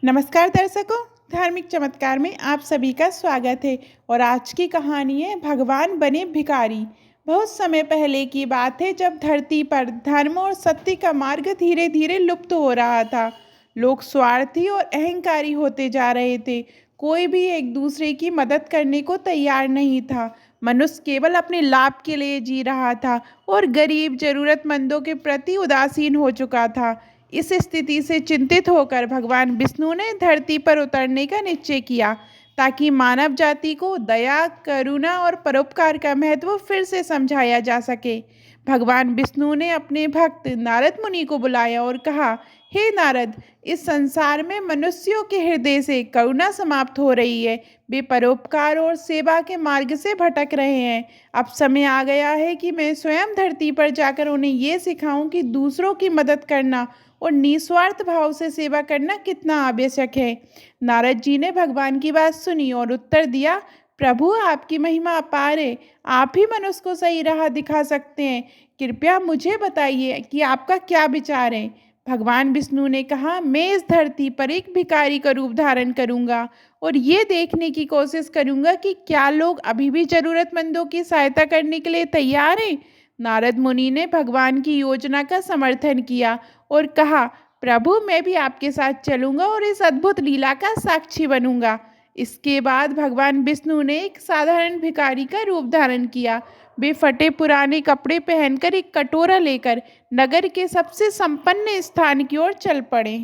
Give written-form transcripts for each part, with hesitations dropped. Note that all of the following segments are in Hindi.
नमस्कार दर्शकों, धार्मिक चमत्कार में आप सभी का स्वागत है। और आज की कहानी है भगवान बने भिखारी। बहुत समय पहले की बात है जब धरती पर धर्म और सत्य का मार्ग धीरे धीरे लुप्त हो रहा था। लोग स्वार्थी और अहंकारी होते जा रहे थे। कोई भी एक दूसरे की मदद करने को तैयार नहीं था। मनुष्य केवल अपने लाभ के लिए जी रहा था और गरीब जरूरतमंदों के प्रति उदासीन हो चुका था। इस स्थिति से चिंतित होकर भगवान विष्णु ने धरती पर उतरने का निश्चय किया ताकि मानव जाति को दया, करुणा और परोपकार का महत्व फिर से समझाया जा सके। भगवान विष्णु ने अपने भक्त नारद मुनि को बुलाया और कहा, हे नारद, इस संसार में मनुष्यों के हृदय से करुणा समाप्त हो रही है। वे परोपकार और सेवा के मार्ग से भटक रहे हैं। अब समय आ गया है कि मैं स्वयं धरती पर जाकर उन्हें ये सिखाऊं कि दूसरों की मदद करना और निस्वार्थ भाव से सेवा करना कितना आवश्यक है। नारद जी ने भगवान की बात सुनी और उत्तर दिया, प्रभु, आपकी महिमा अपार है। आप ही मनुष्य को सही राह दिखा सकते हैं। कृपया मुझे बताइए कि आपका क्या विचार है। भगवान विष्णु ने कहा, मैं इस धरती पर एक भिखारी का रूप धारण करूंगा और ये देखने की कोशिश करूंगा कि क्या लोग अभी भी जरूरतमंदों की सहायता करने के लिए तैयार हैं। नारद मुनि ने भगवान की योजना का समर्थन किया और कहा, प्रभु, मैं भी आपके साथ चलूंगा और इस अद्भुत लीला का साक्षी बनूंगा। इसके बाद भगवान विष्णु ने एक साधारण भिखारी का रूप धारण किया। वे फटे पुराने कपड़े पहनकर एक कटोरा लेकर नगर के सबसे संपन्न स्थान की ओर चल पड़े।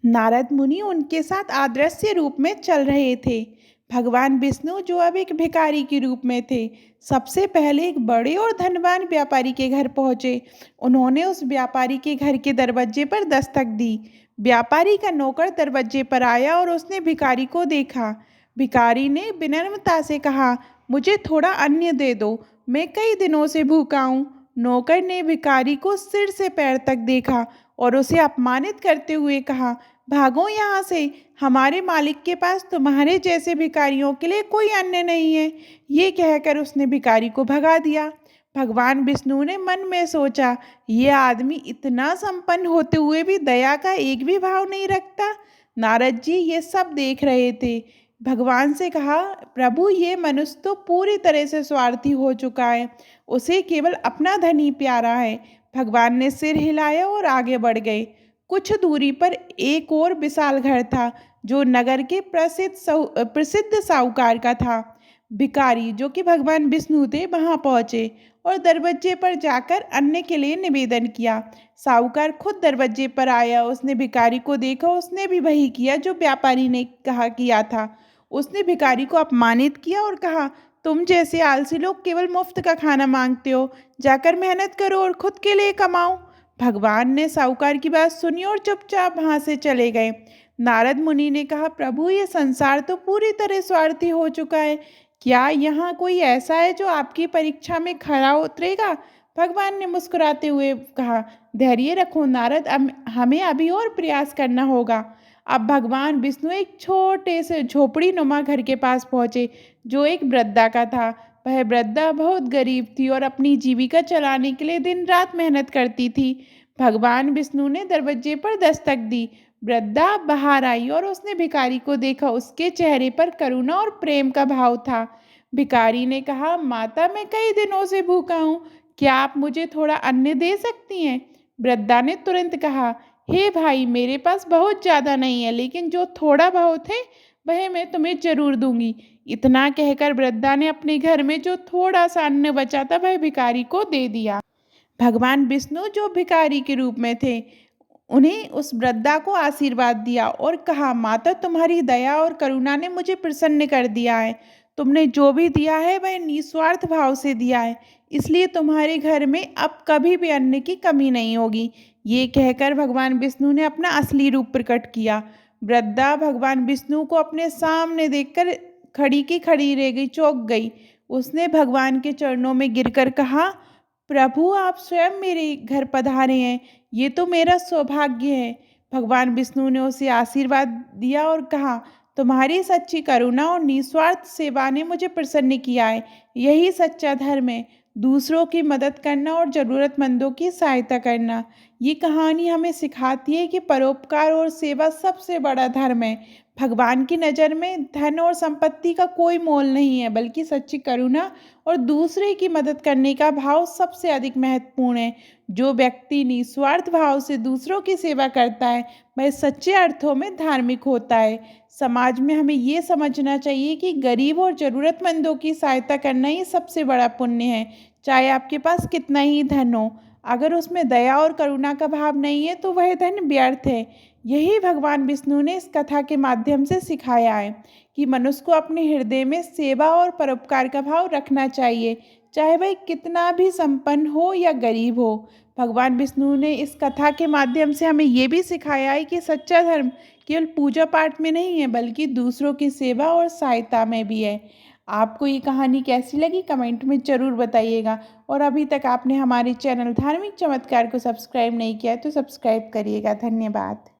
नारद मुनि उनके साथ आदर्श्य रूप में चल रहे थे। भगवान विष्णु, जो अब एक भिखारी के रूप में थे, सबसे पहले एक बड़े और धनवान व्यापारी के घर पहुंचे। उन्होंने उस व्यापारी के घर के दरवाजे पर दस्तक दी। व्यापारी का नौकर दरवाजे पर आया और उसने भिखारी को देखा। भिखारी ने विनम्रता से कहा, मुझे थोड़ा अन्न दे दो, मैं कई दिनों से भूखा हूँ। नौकर ने भिखारी को सिर से पैर तक देखा और उसे अपमानित करते हुए कहा, भागो यहाँ से, हमारे मालिक के पास तुम्हारे जैसे भिखारियों के लिए कोई अन्न नहीं है। ये कहकर उसने भिखारी को भगा दिया। भगवान विष्णु ने मन में सोचा, ये आदमी इतना संपन्न होते हुए भी दया का एक भी भाव नहीं रखता। नारद जी ये सब देख रहे थे। भगवान से कहा, प्रभु, ये मनुष्य तो पूरी तरह से स्वार्थी हो चुका है। उसे केवल अपना धन ही प्यारा है। भगवान ने सिर हिलाया और आगे बढ़ गए। कुछ दूरी पर एक और विशाल घर था जो नगर के प्रसिद्ध साहूकार का था। भिखारी, जो कि भगवान विष्णु थे, वहां पहुंचे और दरवाजे पर जाकर अन्न के लिए निवेदन किया। साहूकार खुद दरवाजे पर आया। उसने भिखारी को देखा। उसने भी वही किया जो व्यापारी ने कहा किया था। उसने भिखारी को अपमानित किया और कहा, तुम जैसे आलसी लोग केवल मुफ्त का खाना मांगते हो। जाकर मेहनत करो और खुद के लिए कमाओ। भगवान ने साहूकार की बात सुनी और चुपचाप वहां से चले गए। नारद मुनि ने कहा, प्रभु, ये संसार तो पूरी तरह स्वार्थी हो चुका है। क्या यहाँ कोई ऐसा है जो आपकी परीक्षा में खरा उतरेगा। भगवान ने मुस्कुराते हुए कहा, धैर्य रखो नारद, हमें अभी और प्रयास करना होगा। अब भगवान विष्णु एक छोटे से झोपड़ी नुमा घर के पास पहुंचे जो एक वृद्धा का था। वह वृद्धा बहुत गरीब थी और अपनी जीविका चलाने के लिए दिन रात मेहनत करती थी। भगवान विष्णु ने दरवाजे पर दस्तक दी। वृद्धा बाहर आई और उसने भिखारी को देखा। उसके चेहरे पर करुणा और प्रेम का भाव था। भिखारी ने कहा, माता, मैं कई दिनों से भूखा हूँ। क्या आप मुझे थोड़ा अन्न दे सकती हैं। वृद्धा ने तुरंत कहा, हे भाई, मेरे पास बहुत ज़्यादा नहीं है, लेकिन जो थोड़ा बहुत है वह मैं तुम्हें जरूर दूंगी। इतना कहकर वृद्धा ने अपने घर में जो थोड़ा सा अन्न बचा था वह भिखारी को दे दिया। भगवान विष्णु, जो भिखारी के रूप में थे, उन्हें उस वृद्धा को आशीर्वाद दिया और कहा, माता, तुम्हारी दया और करुणा ने मुझे प्रसन्न कर दिया है। तुमने जो भी दिया है वह निस्वार्थ भाव से दिया है, इसलिए तुम्हारे घर में अब कभी भी अन्न की कमी नहीं होगी। ये कहकर भगवान विष्णु ने अपना असली रूप प्रकट किया। वृद्धा भगवान विष्णु को अपने सामने देखकर खड़ी की खड़ी रह गई, चौंक गई। उसने भगवान के चरणों में गिरकर कहा, प्रभु, आप स्वयं मेरे घर पधारे हैं। ये तो मेरा सौभाग्य है। भगवान विष्णु ने उसे आशीर्वाद दिया और कहा, तुम्हारी सच्ची करुणा और निस्वार्थ सेवा ने मुझे प्रसन्न किया है। यही सच्चा धर्म है, दूसरों की मदद करना और ज़रूरतमंदों की सहायता करना। ये कहानी हमें सिखाती है कि परोपकार और सेवा सबसे बड़ा धर्म है। भगवान की नज़र में धन और संपत्ति का कोई मोल नहीं है, बल्कि सच्ची करुणा और दूसरे की मदद करने का भाव सबसे अधिक महत्वपूर्ण है। जो व्यक्ति निस्वार्थ भाव से दूसरों की सेवा करता है, वह सच्चे अर्थों में धार्मिक होता है। समाज में हमें ये समझना चाहिए कि गरीब और ज़रूरतमंदों की सहायता करना ही सबसे बड़ा पुण्य है, चाहे आपके पास कितना ही धन हो। अगर उसमें दया और करुणा का भाव नहीं है तो वह धन व्यर्थ है। यही भगवान विष्णु ने इस कथा के माध्यम से सिखाया है कि मनुष्य को अपने हृदय में सेवा और परोपकार का भाव रखना चाहिए, चाहे वह कितना भी संपन्न हो या गरीब हो। भगवान विष्णु ने इस कथा के माध्यम से हमें ये भी सिखाया है कि सच्चा धर्म केवल पूजा पाठ में नहीं है, बल्कि दूसरों की सेवा और सहायता में भी है। आपको ये कहानी कैसी लगी कमेंट में ज़रूर बताइएगा। और अभी तक आपने हमारे चैनल धार्मिक चमत्कार को सब्सक्राइब नहीं किया है तो सब्सक्राइब करिएगा। धन्यवाद।